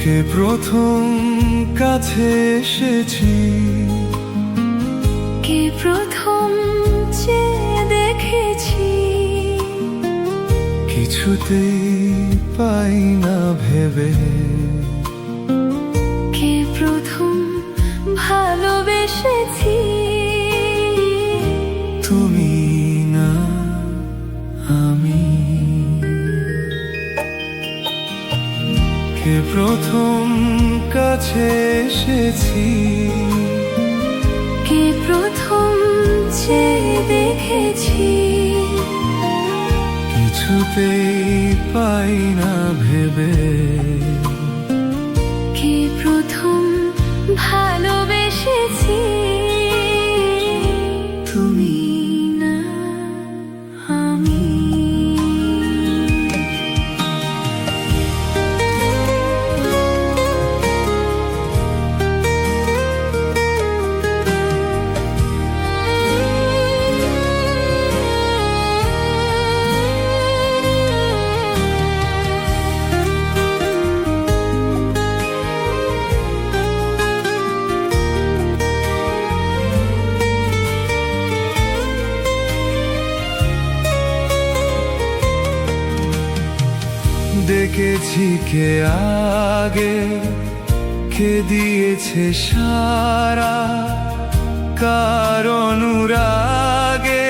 কে প্রথম কাছে এসেছি, কে প্রথম চেয়ে দেখেছি, কিছুতেই পাই না ভেবে। কে প্রথম ভালোবেসেছি, তুমি না আমি। কে প্রথম কাছে এসেছি, কে প্রথম চেয়ে দেখেছি, কিছুতেই পাই না ভেবে। কে প্রথম ভালোবেসেছি, তুমি না আমি। দেখেছি কে আগে, কে দিয়েছে সারা, কার অনুরাগে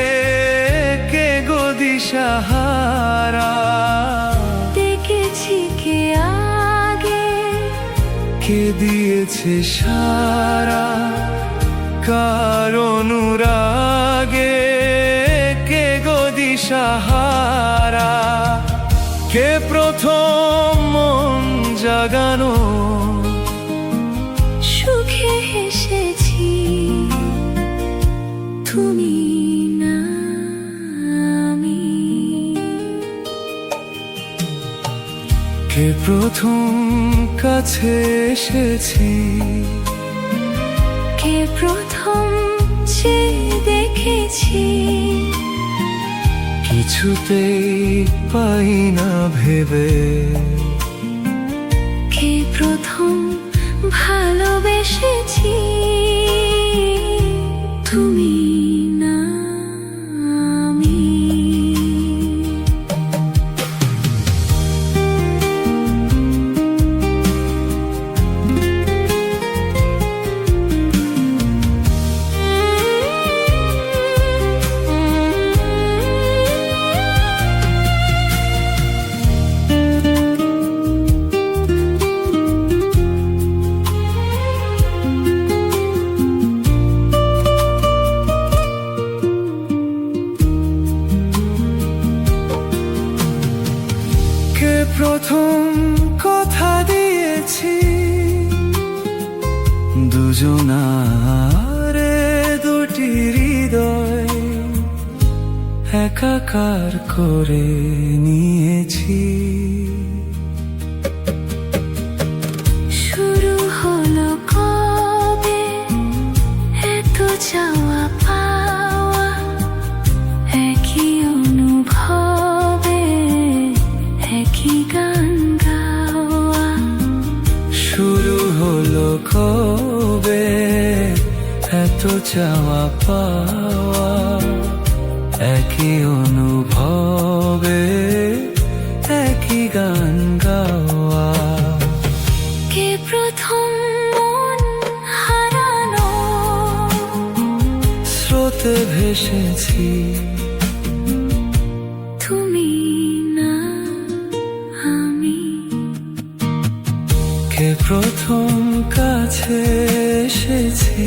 কে গো দিশাহারা। দেখেছি কে আগে, কে দিয়েছে সারা, কার অনুরাগে কে গো দিশাহারা। কে প্রথম মন জাগানো, সুখে হেসেছি, তুমি না আমি। কে প্রথম কাছে এসেছি, কে প্রথম চেয়ে দেখেছি, কিছুতেই পাই না ভেবে। কে প্রথম ভালোবেসেছি, তুমি না আমি। প্রথম কথা দিয়েছি, দুজনারে দুটি হৃদয় একাকার করে নিয়েছি। শুরু হলো কবে এত চাওয়া পাওয়া, একই অনুভবে একই গান গাওয়া। শুরু হলো কবে এত চাওয়া পাওয়া, একই অনুভবে একই গান গাওয়া। কে প্রথম মন হারানো, স্রোতে ভেসেছি, তুমি না আমি। কে প্রথম কাছে এসেছি।